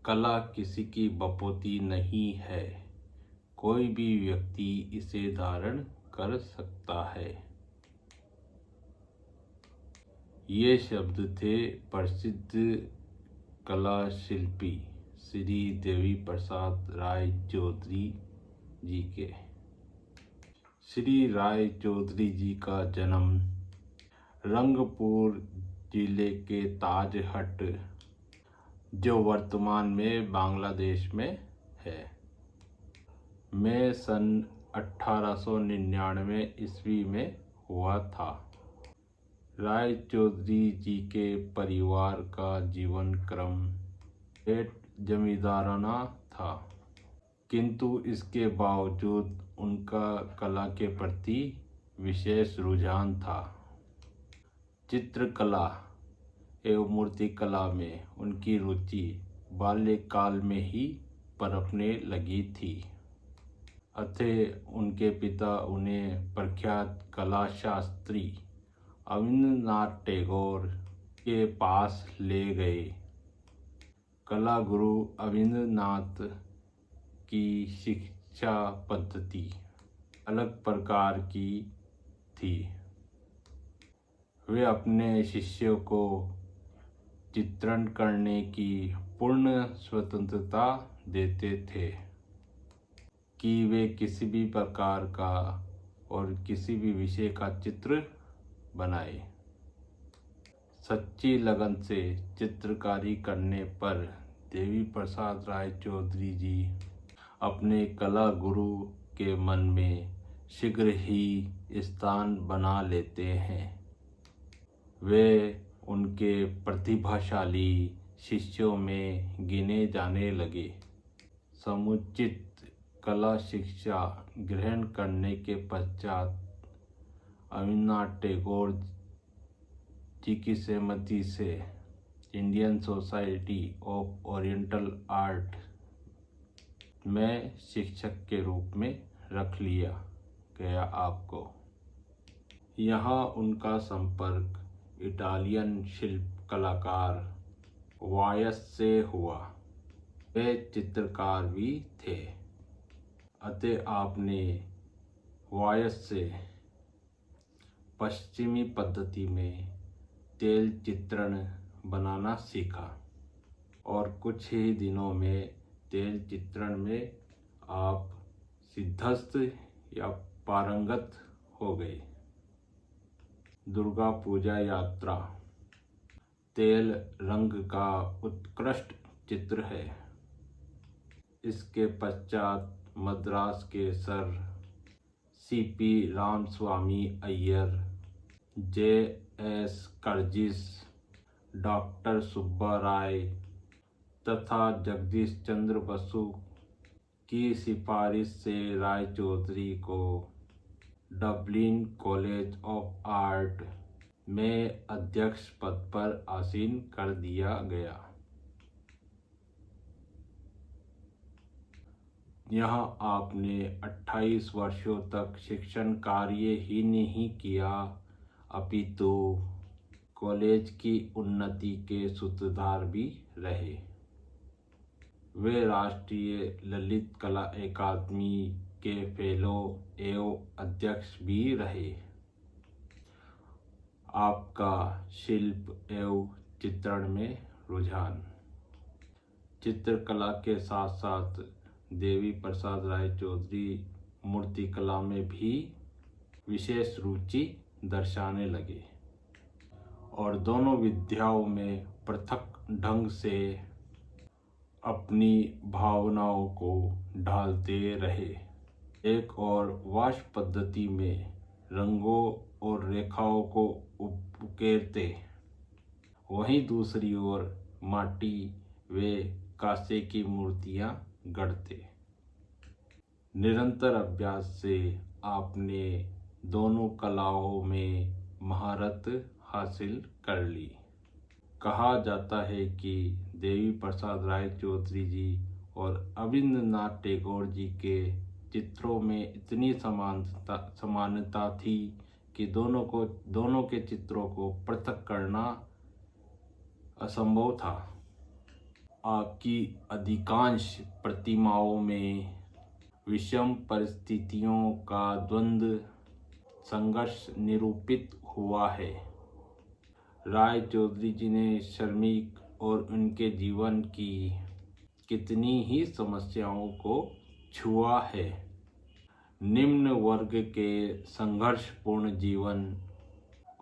कला किसी की बपौती नहीं है, कोई भी व्यक्ति इसे धारण कर सकता है। ये शब्द थे प्रसिद्ध कला शिल्पी श्री देवी प्रसाद राय चौधरी जी के। श्री राय चौधरी जी का जन्म रंगपुर जिले के ताजहट, जो वर्तमान में बांग्लादेश में है, में सन 1899 ईस्वी में हुआ था। राय चौधरी जी के परिवार का जीवन क्रम एक जमींदाराना था, किंतु इसके बावजूद उनका कला के प्रति विशेष रुझान था। चित्रकला एवं मूर्तिकला में उनकी रुचि बाल्यकाल में ही पनपने लगी थी। अतः उनके पिता उन्हें प्रख्यात कला शास्त्री अविंद्रनाथ टैगोर के पास ले गए। कला गुरु अविंद्रनाथ की शिक्षा पद्धति अलग प्रकार की थी। वे अपने शिष्यों को चित्रण करने की पूर्ण स्वतंत्रता देते थे कि वे किसी भी प्रकार का और किसी भी विषय का चित्र बनाए। सच्ची लगन से चित्रकारी करने पर देवी प्रसाद राय चौधरी जी अपने कला गुरु के मन में शीघ्र ही स्थान बना लेते हैं। वे उनके प्रतिभाशाली शिष्यों में गिने जाने लगे। समुचित कला शिक्षा ग्रहण करने के पश्चात अविंद्रनाथ टैगोर जी की सहमति से Indian society of oriental art में शिक्षक के रूप में रख लिया गया आपको। यहाँ उनका संपर्क इटालियन शिल्प कलाकार वायस से हुआ। वे चित्रकार भी थे, अतः आपने वायस से पश्चिमी पद्धति में तेल चित्रण बनाना सीखा और कुछ ही दिनों में तेल चित्रण में आप सिद्धस्थ या पारंगत हो गए। दुर्गा पूजा यात्रा तेल रंग का उत्कृष्ट चित्र है। इसके पश्चात मद्रास के sir CP Ramaswami Iyer, JS. कर्जिस, डॉक्टर सुब्बा राय तथा जगदीश चंद्र बसु की सिफारिश से राय चौधरी को डबलिन कॉलेज ऑफ आर्ट में अध्यक्ष पद पर आसीन कर दिया गया। यहाँ आपने 28 वर्षों तक शिक्षण कार्य ही नहीं किया, अपितु कॉलेज की उन्नति के सूत्रधार भी रहे। वे राष्ट्रीय ललित कला अकादमी के फेलो एवं अध्यक्ष भी रहे। आपका शिल्प एवं चित्रण में रुझान। चित्रकला के साथ साथ देवी प्रसाद राय चौधरी मूर्तिकला में भी विशेष रुचि दर्शाने लगे और दोनों विद्याओं में पृथक ढंग से अपनी भावनाओं को ढालते रहे। एक और वाष्प पद्धति में रंगों और रेखाओं को उकेरते, वहीं दूसरी ओर माटी व कांसे की मूर्तियां गढ़ते। निरंतर अभ्यास से आपने दोनों कलाओं में महारत हासिल कर ली। कहा जाता है कि देवी प्रसाद राय चौधरी जी और अविंद्रनाथ टैगोर जी के चित्रों में इतनी समानता थी कि दोनों के चित्रों को पृथक करना असंभव था। आपकी अधिकांश प्रतिमाओं में विषम परिस्थितियों का द्वंद्व संघर्ष निरूपित हुआ है। राय चौधरी जी ने श्रमिक और उनके जीवन की कितनी ही समस्याओं को छुआ है। निम्न वर्ग के संघर्षपूर्ण जीवन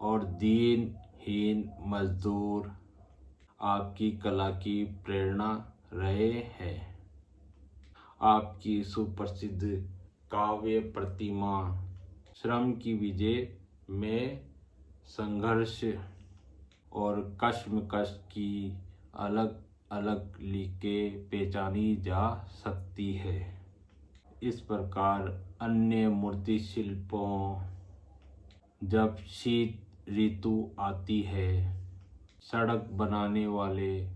और दीनहीन मजदूर आपकी कला की प्रेरणा रहे हैं। आपकी सुप्रसिद्ध काव्य प्रतिमा श्रम की विजय में संघर्ष और कश्मकश की अलग अलग लीकें पहचानी जा सकती है। इस प्रकार अन्य मूर्ति शिल्पों, जब शीत ऋतु आती है, सड़क बनाने वाले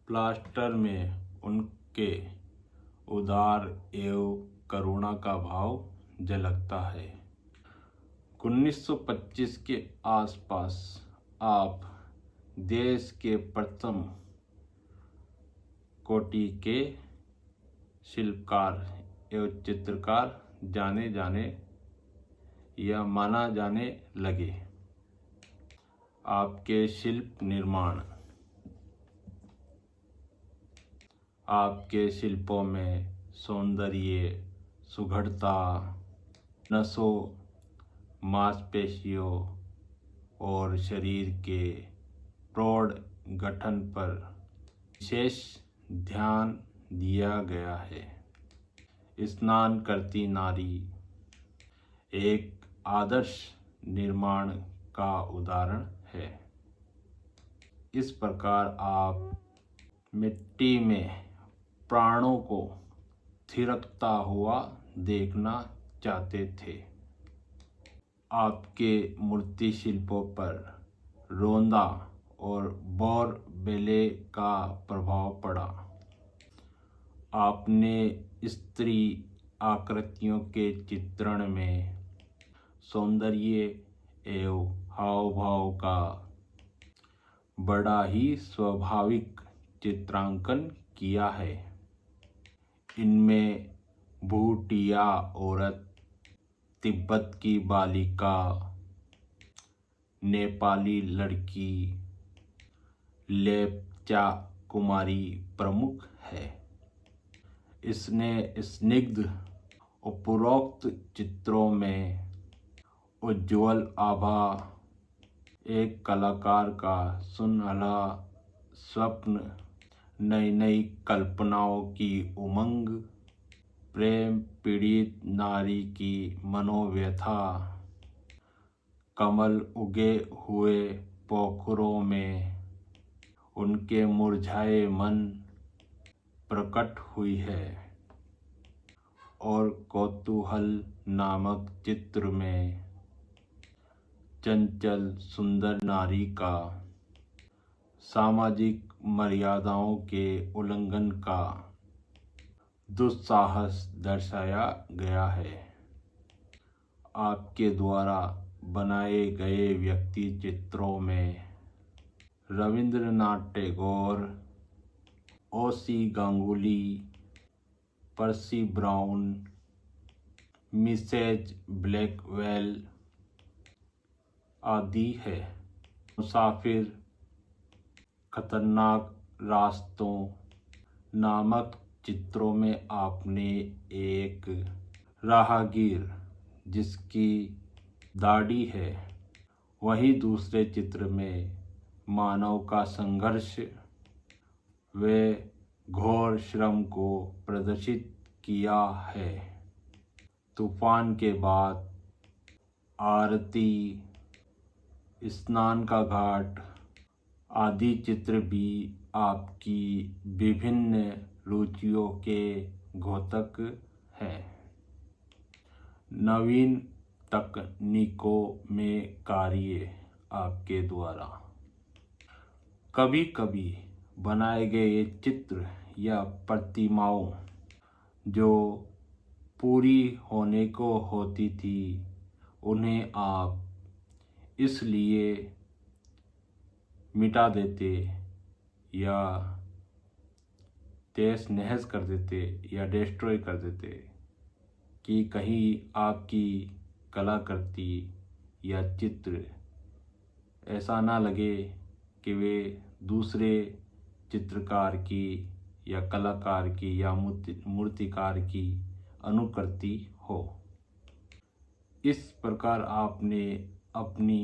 प्लास्टर में उनके उदार एवं करुणा का भाव झलकता है। 1925 के आसपास आप देश के प्रथम कोटि के शिल्पकार एवं चित्रकार माना जाने लगे। आपके शिल्प निर्माण, आपके शिल्पों में सौंदर्य, सुघड़ता, नसों, मांसपेशियों और शरीर के प्रौढ़ गठन पर विशेष ध्यान दिया गया है। स्नान करती नारी एक आदर्श निर्माण का उदाहरण है। इस प्रकार आप मिट्टी में प्राणों को थिरकता हुआ देखना चाहते थे। आपके मूर्ति शिल्पों पर रोंदा और बोरबेले का प्रभाव पड़ा। आपने स्त्री आकृतियों के चित्रण में सौंदर्य एवं हाव भाव का बड़ा ही स्वाभाविक चित्रांकन किया है। इनमें भूटिया औरत, तिब्बत की बालिका, नेपाली लड़की, लेप्चा कुमारी प्रमुख है। इसने स्निग्ध उपरोक्त चित्रों में उज्ज्वल आभा, एक कलाकार का सुनहला स्वप्न, नई नई कल्पनाओं की उमंग, प्रेम पीड़ित नारी की मनोव्यथा, कमल उगे हुए पोखरों में उनके मुरझाए मन प्रकट हुई है। और कौतूहल नामक चित्र में चंचल सुंदर नारी का सामाजिक मर्यादाओं के उल्लंघन का दुस्साहस दर्शाया गया है। आपके द्वारा बनाए गए व्यक्ति चित्रों में Rabindranath Tagore, OC Ganguly, Percy Brown, Mrs Blackwell आदि है। मुसाफिर खतरनाक रास्तों नामक चित्रों में आपने एक राहगीर जिसकी दाढ़ी है, वहीं दूसरे चित्र में मानव का संघर्ष व घोर श्रम को प्रदर्शित किया है। तूफान के बाद आरती, स्नान का घाट आदि चित्र भी आपकी विभिन्न रुचियों के द्योतक हैं। नवीन तकनीकों में कार्य आपके द्वारा कभी कभी बनाए गए चित्र या प्रतिमाओं जो पूरी होने को होती थी, उन्हें आप इसलिए मिटा देते या तहस नहस कर देते या डिस्ट्रॉय कर देते कि कहीं आपकी कलाकृति या चित्र ऐसा ना लगे कि वे दूसरे चित्रकार की या कलाकार की या मूर्तिकार की अनुकृति हो। इस प्रकार आपने अपनी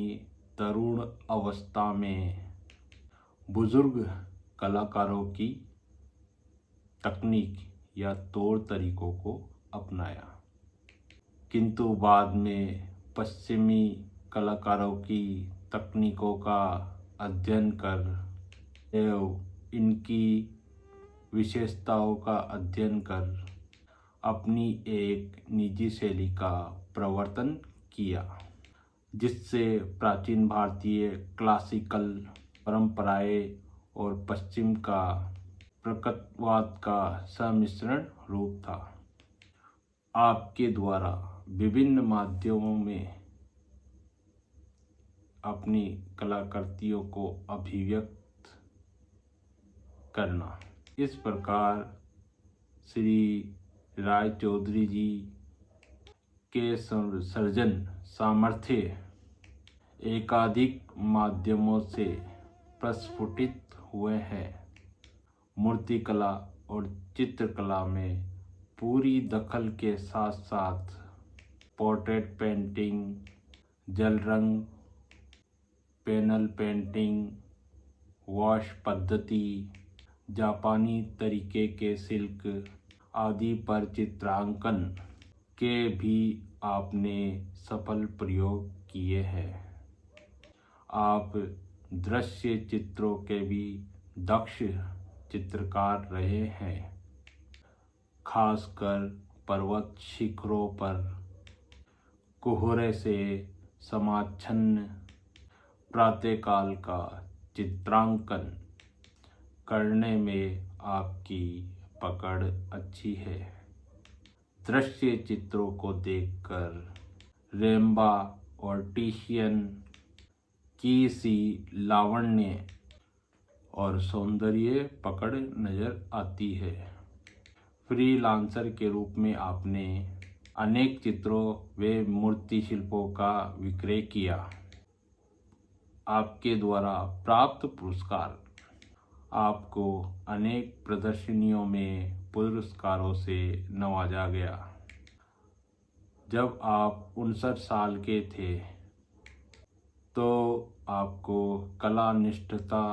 तरुण अवस्था में बुजुर्ग कलाकारों की तकनीक या तौर तरीकों को अपनाया, किंतु बाद में पश्चिमी कलाकारों की तकनीकों का अध्ययन कर एवं इनकी विशेषताओं का अध्ययन कर अपनी एक निजी शैली का प्रवर्तन किया, जिससे प्राचीन भारतीय क्लासिकल परंपराएं और पश्चिम का प्रकृतवाद का सम्मिश्रण रूप था। आपके द्वारा विभिन्न माध्यमों में अपनी कलाकृतियों को अभिव्यक्त करना। इस प्रकार श्री राय चौधरी जी के सर्जन सामर्थ्य एकाधिक माध्यमों से प्रस्फुटित हुए हैं। मूर्तिकला और चित्रकला में पूरी दखल के साथ साथ पोर्ट्रेट पेंटिंग, जल रंग, पैनल पेंटिंग, वॉश पद्धति, जापानी तरीके के सिल्क आदि पर चित्रांकन के भी आपने सफल प्रयोग किए हैं। आप दृश्य चित्रों के भी दक्ष चित्रकार रहे हैं, खासकर पर्वत शिखरों पर कोहरे से समाच्छन्न प्रातःकाल का चित्रांकन करने में आपकी पकड़ अच्छी है। दृश्य चित्रों को देखकर रेम्बा और टिशियन की सी लावण्य और सौंदर्य पकड़ नजर आती है। फ्रीलांसर के रूप में आपने अनेक चित्रों व मूर्ति शिल्पों का विक्रय किया। आपके द्वारा प्राप्त पुरस्कार आपको अनेक प्रदर्शनियों में पुरस्कारों से नवाजा गया। जब आप 59 साल के थे तो आपको कला निष्ठता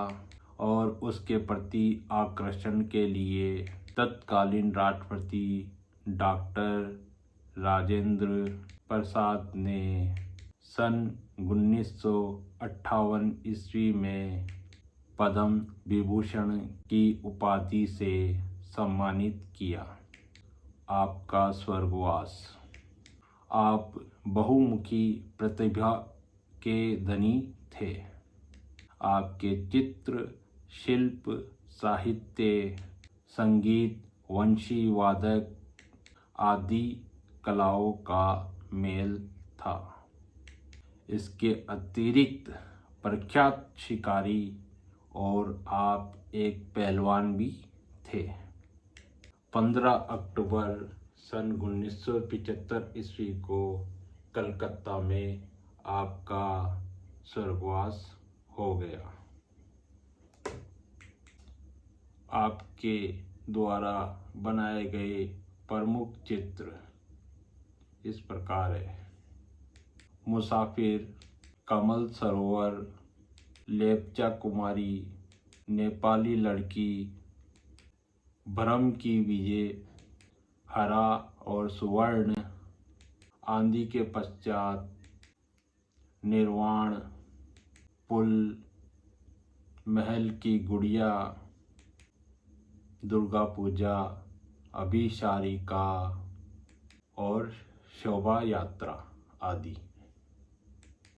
और उसके प्रति आकर्षण के लिए तत्कालीन राष्ट्रपति डॉक्टर राजेंद्र प्रसाद ने सन 1958 ईस्वी में पद्म विभूषण की उपाधि से सम्मानित किया। आपका स्वर्गवास। आप बहुमुखी प्रतिभा के धनी थे। आपके चित्र, शिल्प, साहित्य, संगीत, वंशी वादक आदि कलाओं का मेल था। इसके अतिरिक्त प्रख्यात शिकारी और आप एक पहलवान भी थे। 15 अक्टूबर सन 1975 ईस्वी को कलकत्ता में आपका स्वर्गवास हो गया। आपके द्वारा बनाए गए प्रमुख चित्र इस प्रकार है: मुसाफिर, कमल सरोवर, लेप्चा कुमारी, नेपाली लड़की, भ्रम की विजय, हरा और सुवर्ण, आंधी के पश्चात, निर्वाण, पुल, महल की गुड़िया, दुर्गा पूजा, अभिसारिका और शोभा यात्रा आदि।